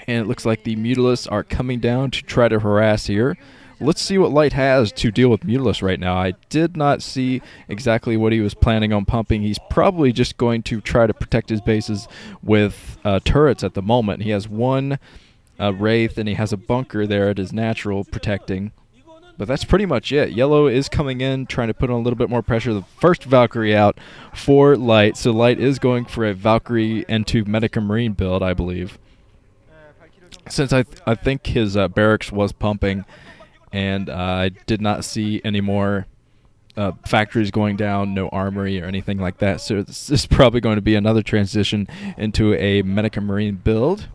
And it looks like the Mutalisks are coming down to try to harass here. Let's see what Light has to deal with Mutalisks right now. I did not see exactly what he was planning on pumping. He's probably just going to try to protect his bases with turrets at the moment. He has one Wraith, and he has a bunker there at his natural protecting. But that's pretty much it. Yellow is coming in, trying to put on a little bit more pressure. The first Valkyrie out for Light. So Light is going for a Valkyrie into Medica Marine build, I believe. Since I think his barracks was pumping, and I did not see any more factories going down, no armory or anything like that. So this is probably going to be another transition into a Medica Marine build.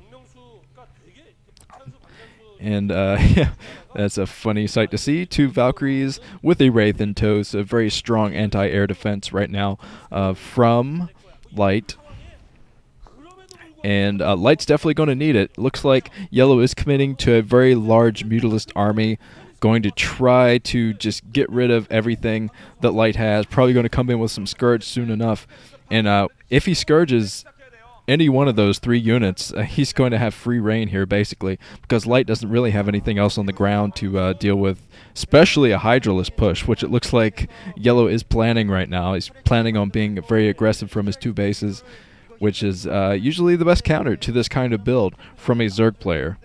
And yeah, that's a funny sight to see. Two Valkyries with a Wraith in tow. So a very strong anti-air defense right now from Light. And Light's definitely going to need it. Looks like Yellow is committing to a very large Mutalist army, going to try to just get rid of everything that Light has. Probably going to come in with some Scourge soon enough. And if he Scourges any one of those 3 units, he's going to have free reign here, basically, because Light doesn't really have anything else on the ground to deal with, especially a Hydralisk push, which it looks like Yellow is planning right now. He's planning on being very aggressive from his 2 bases, which is usually the best counter to this kind of build from a Zerg player.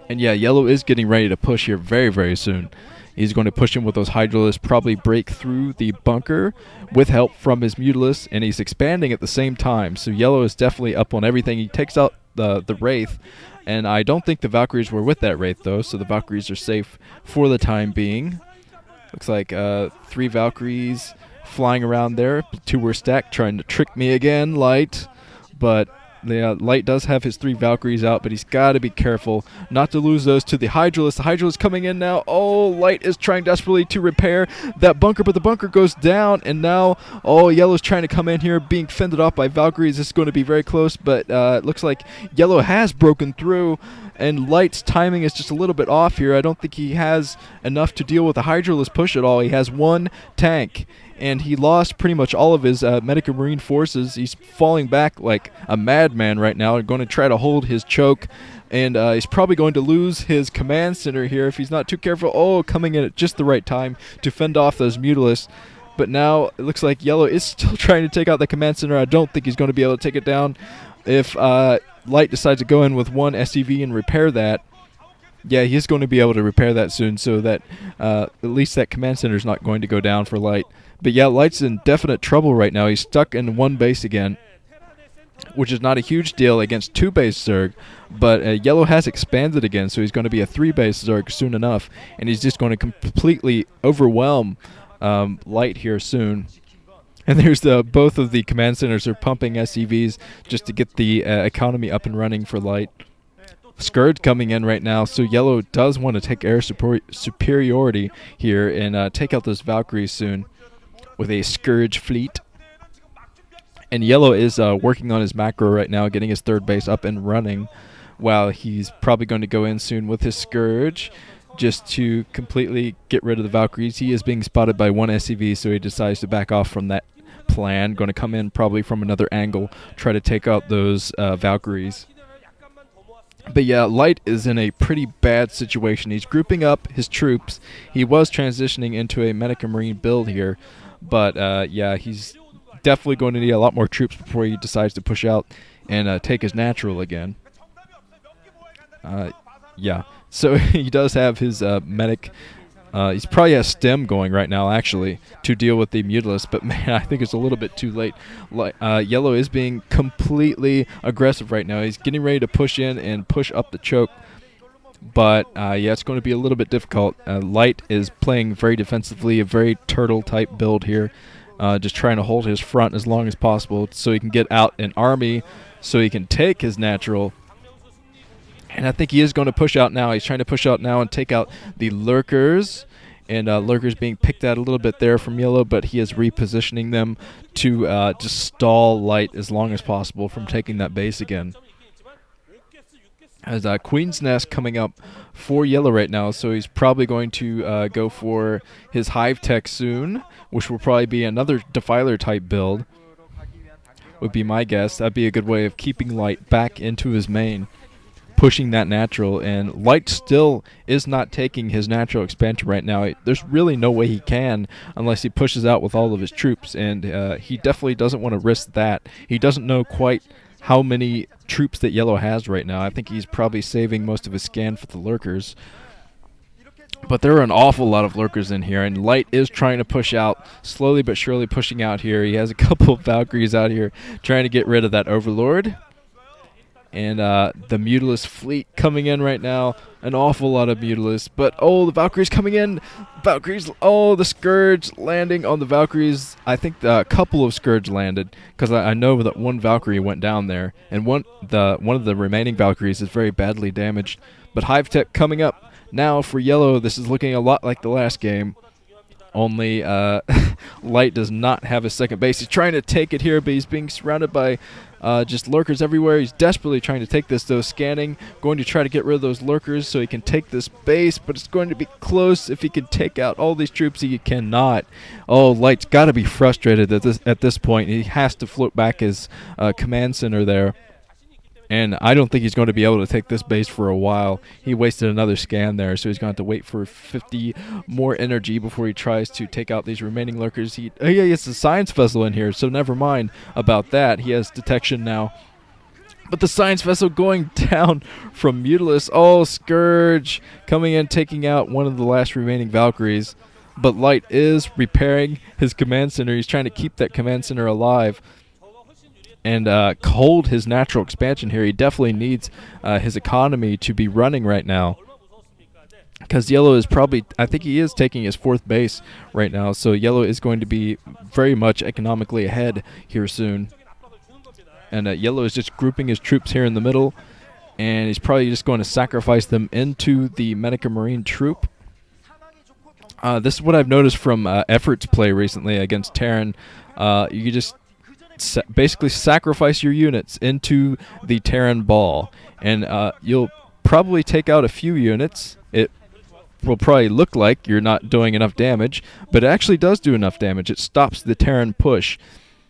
And yeah, Yellow is getting ready to push here very, very soon. He's going to push him with those Hydralisks, probably break through the bunker with help from his Mutalisks, and he's expanding at the same time. So Yellow is definitely up on everything. He takes out the Wraith, and I don't think the Valkyries were with that Wraith, though, so the Valkyries are safe for the time being. Looks like 3 Valkyries flying around there. 2 were stacked, trying to trick me again, Light. But Light does have his 3 Valkyries out, but he's got to be careful not to lose those to the Hydralisk. The Hydralisk coming in now. Oh, Light is trying desperately to repair that bunker, but the bunker goes down, and now, Yellow's trying to come in here, being fended off by Valkyries. This is going to be very close, but it looks like Yellow has broken through, and Light's timing is just a little bit off here. I don't think he has enough to deal with the Hydralisk push at all. He has 1 tank, and he lost pretty much all of his Medica Marine forces. He's falling back like a madman right now and going to try to hold his choke. And he's probably going to lose his command center here if he's not too careful. Oh, coming in at just the right time to fend off those Mutalisks. But now it looks like Yellow is still trying to take out the command center. I don't think he's going to be able to take it down. If Light decides to go in with 1 SCV and repair that, yeah, he's going to be able to repair that soon, so that at least that command center is not going to go down for Light. But yeah, Light's in definite trouble right now. He's stuck in 1 base again, which is not a huge deal against 2 base Zerg, but Yellow has expanded again, so he's going to be a 3 base Zerg soon enough, and he's just going to completely overwhelm Light here soon. And there's both of the command centers are pumping SCVs just to get the economy up and running for Light. Scourge coming in right now, so Yellow does want to take air superiority here and take out those Valkyries soon with a Scourge fleet. And Yellow is working on his macro right now, getting his 3rd base up and running, while he's probably going to go in soon with his Scourge just to completely get rid of the Valkyries. He is being spotted by 1 SCV, so he decides to back off from that plan. Going to come in probably from another angle, try to take out those Valkyries. But yeah, Light is in a pretty bad situation. He's grouping up his troops. He was transitioning into a Medica Marine build here, but yeah, he's definitely going to need a lot more troops before he decides to push out and take his natural again. Yeah, so he does have his medic. He's probably has stem going right now, actually, to deal with the Mutalisks, but man, I think it's a little bit too late. Yellow is being completely aggressive right now. He's getting ready to push in and push up the choke, but yeah, it's going to be a little bit difficult. Light is playing very defensively, a very turtle-type build here, just trying to hold his front as long as possible so he can get out an army so he can take his natural. And I think he is going to push out now. He's trying to push out now and take out the Lurkers. And Lurkers being picked out a little bit there from Yellow, but he is repositioning them to just stall Light as long as possible from taking that base again. As Queen's Nest coming up for Yellow right now, so he's probably going to go for his Hive Tech soon, which will probably be another Defiler type build. would be my guess. That'd be a good way of keeping Light back into his main, pushing that natural, and Light still is not taking his natural expansion right now. There's really no way he can unless he pushes out with all of his troops, and he definitely doesn't want to risk that. He doesn't know quite how many troops that YellOw has right now. I think he's probably saving most of his scan for the lurkers. But there are an awful lot of lurkers in here, and Light is trying to push out, slowly but surely pushing out here. He has a couple of Valkyries out here trying to get rid of that Overlord. And the Mutalisk fleet coming in right now. An awful lot of Mutalisks. But, oh, the Valkyries coming in. Valkyries, oh, the Scourge landing on the Valkyries. I think a couple of Scourge landed, because I know that one Valkyrie went down there. And one of the remaining Valkyries is very badly damaged. But Hive Tech coming up. Now, for YellOw, this is looking a lot like the last game. Only Light does not have a second base. He's trying to take it here, but he's being surrounded by just lurkers everywhere. He's desperately trying to take this, though. Scanning, going to try to get rid of those lurkers so he can take this base, but it's going to be close. If he can take out all these troops, he cannot. Oh, Light's got to be frustrated at this point. He has to float back his command center there. And I don't think he's going to be able to take this base for a while. He wasted another scan there, so he's going to have to wait for 50 more energy before he tries to take out these remaining lurkers. He has a science vessel in here, so never mind about that. He has detection now. But the science vessel going down from Mutalisk. Oh, Scourge coming in, taking out one of the last remaining Valkyries. But Light is repairing his command center. He's trying to keep that command center alive and hold his natural expansion here. He definitely needs his economy to be running right now, because YellOw is probably, I think he is taking his fourth base right now, so YellOw is going to be very much economically ahead here soon. And YellOw is just grouping his troops here in the middle, and he's probably just going to sacrifice them into the Medica Marine troop. This is what I've noticed from Effort's play recently against Terran. You just basically sacrifice your units into the Terran ball, and you'll probably take out a few units. It will probably look like you're not doing enough damage, but it actually does do enough damage. It stops the Terran push.